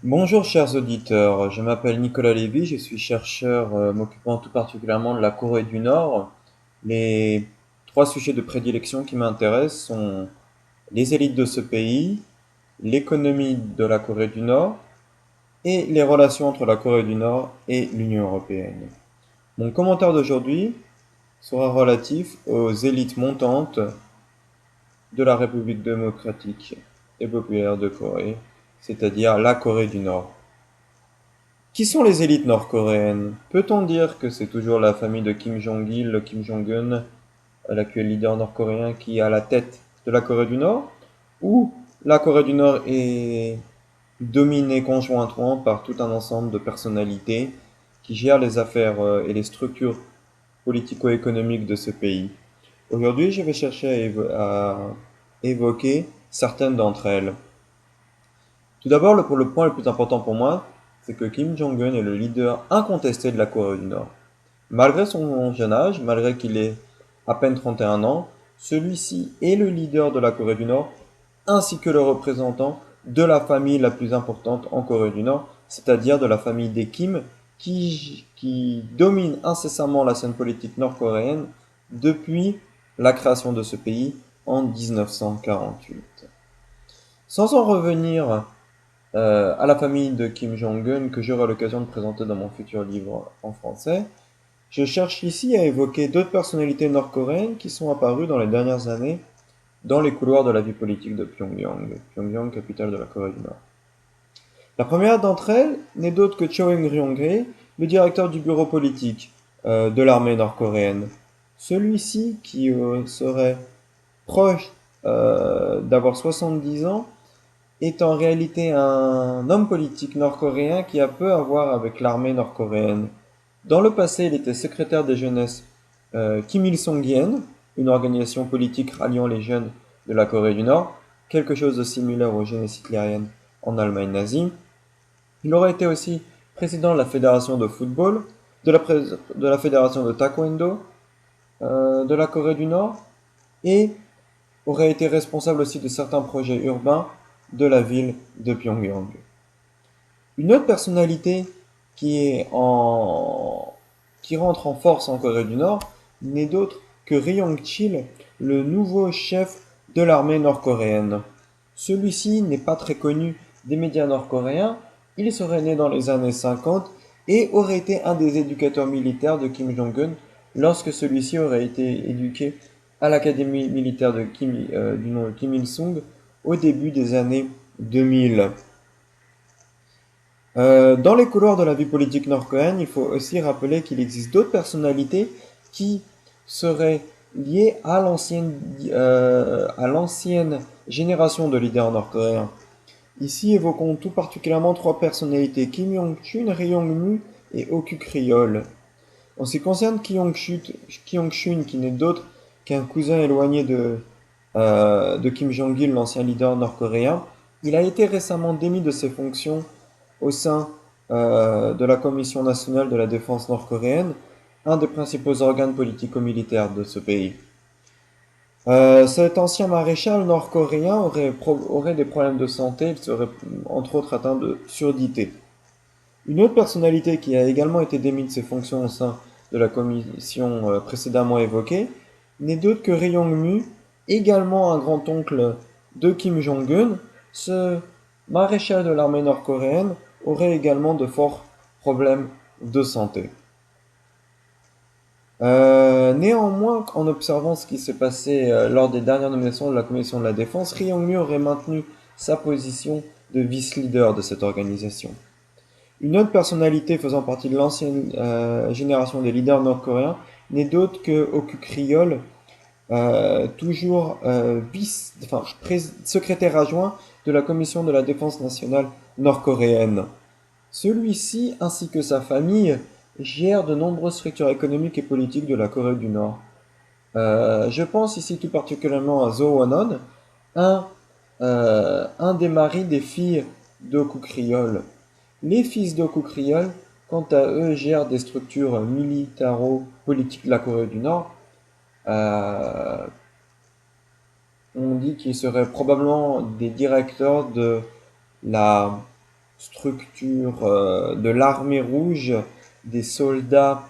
Bonjour chers auditeurs, je m'appelle Nicolas Lévy, je suis chercheur m'occupant tout particulièrement de la Corée du Nord. Les trois sujets de prédilection qui m'intéressent sont les élites de ce pays, l'économie de la Corée du Nord et les relations entre la Corée du Nord et l'Union européenne. Mon commentaire d'aujourd'hui sera relatif aux élites montantes de la République démocratique et populaire de Corée, c'est-à-dire la Corée du Nord. Qui sont les élites nord-coréennes? Peut-on dire que c'est toujours la famille de Kim Jong-il, Kim Jong-un, l'actuel leader nord-coréen, qui est à la tête de la Corée du Nord? Ou la Corée du Nord est dominée conjointement par tout un ensemble de personnalités qui gèrent les affaires et les structures politico-économiques de ce pays? Aujourd'hui, je vais chercher à évoquer certaines d'entre elles. Tout d'abord, pour le point le plus important pour moi, c'est que Kim Jong-un est le leader incontesté de la Corée du Nord. Malgré son jeune âge, malgré qu'il ait à peine 31 ans, celui-ci est le leader de la Corée du Nord, ainsi que le représentant de la famille la plus importante en Corée du Nord, c'est-à-dire de la famille des Kim, qui domine incessamment la scène politique nord-coréenne depuis la création de ce pays en 1948. Sans en revenir à la famille de Kim Jong-un que j'aurai l'occasion de présenter dans mon futur livre en français, je cherche ici à évoquer d'autres personnalités nord-coréennes qui sont apparues dans les dernières années dans les couloirs de la vie politique de Pyongyang, Pyongyang, capitale de la Corée du Nord. La première d'entre elles n'est d'autre que Cho Eun-ryong-hae, le directeur du bureau politique de l'armée nord-coréenne. Celui-ci, qui serait proche d'avoir 70 ans, est en réalité un homme politique nord-coréen qui a peu à voir avec l'armée nord-coréenne. Dans le passé, il était secrétaire des jeunesses Kim Il-sung-yen, une organisation politique ralliant les jeunes de la Corée du Nord, quelque chose de similaire aux jeunesses hitlériennes en Allemagne nazie. Il aurait été aussi président de la fédération de football, de la fédération de taekwondo de la Corée du Nord, et aurait été responsable aussi de certains projets urbains de la ville de Pyongyang. Une autre personnalité qui rentre en force en Corée du Nord n'est d'autre que Ri Yong-chil, le nouveau chef de l'armée nord-coréenne. Celui-ci n'est pas très connu des médias nord-coréens, il serait né dans les années 50 et aurait été un des éducateurs militaires de Kim Jong-un lorsque celui-ci aurait été éduqué à l'académie militaire du nom de Kim Il-sung au début des années 2000. Dans les couloirs de la vie politique nord-coréenne, il faut aussi rappeler qu'il existe d'autres personnalités qui seraient liées à l'ancienne génération de leaders nord-coréens. Ici, évoquons tout particulièrement trois personnalités, Kim Yong-chun, Ri Yong-mu et Okuk Ryol. En ce qui concerne Kim Yong-chun, qui n'est d'autre qu'un cousin éloigné de Kim Jong-il, l'ancien leader nord-coréen, il a été récemment démis de ses fonctions au sein de la Commission nationale de la défense nord-coréenne, un des principaux organes politico-militaires de ce pays. Cet ancien maréchal nord-coréen aurait des problèmes de santé, il serait entre autres atteint de surdité. Une autre personnalité qui a également été démise de ses fonctions au sein de la commission précédemment évoquée n'est d'autre que Ri Yong-mu, également un grand-oncle de Kim Jong-un. Ce maréchal de l'armée nord-coréenne aurait également de forts problèmes de santé. Néanmoins, en observant ce qui s'est passé lors des dernières nominations de la commission de la défense, Ri Yong-mu aurait maintenu sa position de vice-leader de cette organisation. Une autre personnalité faisant partie de l'ancienne génération des leaders nord-coréens n'est d'autre que Okuk Ryol, toujours secrétaire adjoint de la commission de la défense nationale nord-coréenne. Celui-ci, ainsi que sa famille, gère de nombreuses structures économiques et politiques de la Corée du Nord. Je pense ici tout particulièrement à Zo Won-on, un des maris des filles d'Okuk Ryol. Les fils d'Okuk Ryol, quant à eux, gèrent des structures militaro-politiques de la Corée du Nord. Euh, on dit qu'ils seraient probablement des directeurs de la structure de l'armée rouge, des soldats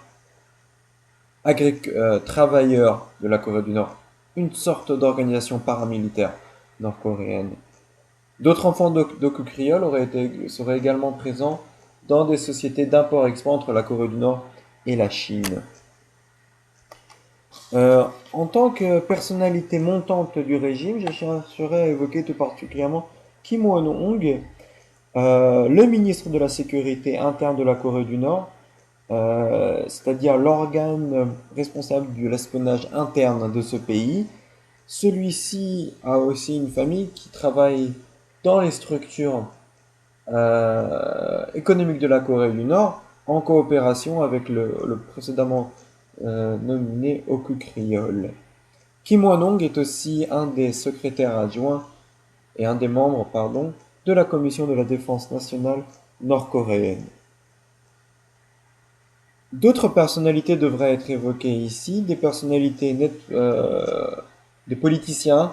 travailleurs de la Corée du Nord, une sorte d'organisation paramilitaire nord-coréenne. D'autres enfants d'Oku Creole seraient également présents dans des sociétés d'import-export entre la Corée du Nord et la Chine. En tant que personnalité montante du régime, je chercherai à évoquer tout particulièrement Kim Won-hong, le ministre de la Sécurité interne de la Corée du Nord, c'est-à-dire l'organe responsable de l'espionnage interne de ce pays. Celui-ci a aussi une famille qui travaille dans les structures économiques de la Corée du Nord en coopération avec le précédemment nominé Oku Creole. Kim Won-hong est aussi un des secrétaires adjoints et un des membres, pardon, de la Commission de la défense nationale nord-coréenne. D'autres personnalités devraient être évoquées ici, des personnalités des politiciens,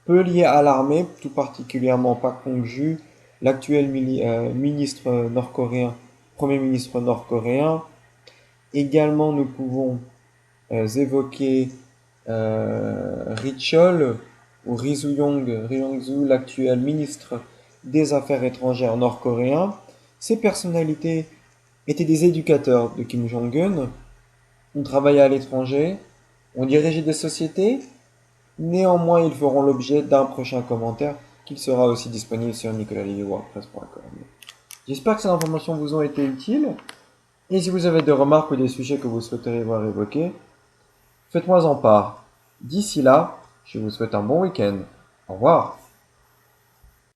peu liés à l'armée, tout particulièrement Park Hong-ju, l'actuel ministre nord-coréen, premier ministre nord-coréen. Également, nous pouvons évoquer Ri Chol ou Ri Yong-su, l'actuel ministre des Affaires étrangères nord-coréen. Ces personnalités étaient des éducateurs de Kim Jong-un, ont travaillé à l'étranger, ont dirigé des sociétés. Néanmoins, ils feront l'objet d'un prochain commentaire qui sera aussi disponible sur nicolaslevy.wordpress.com. J'espère que ces informations vous ont été utiles. Et si vous avez des remarques ou des sujets que vous souhaiteriez voir évoqués, faites-moi en part. D'ici là, je vous souhaite un bon week-end. Au revoir.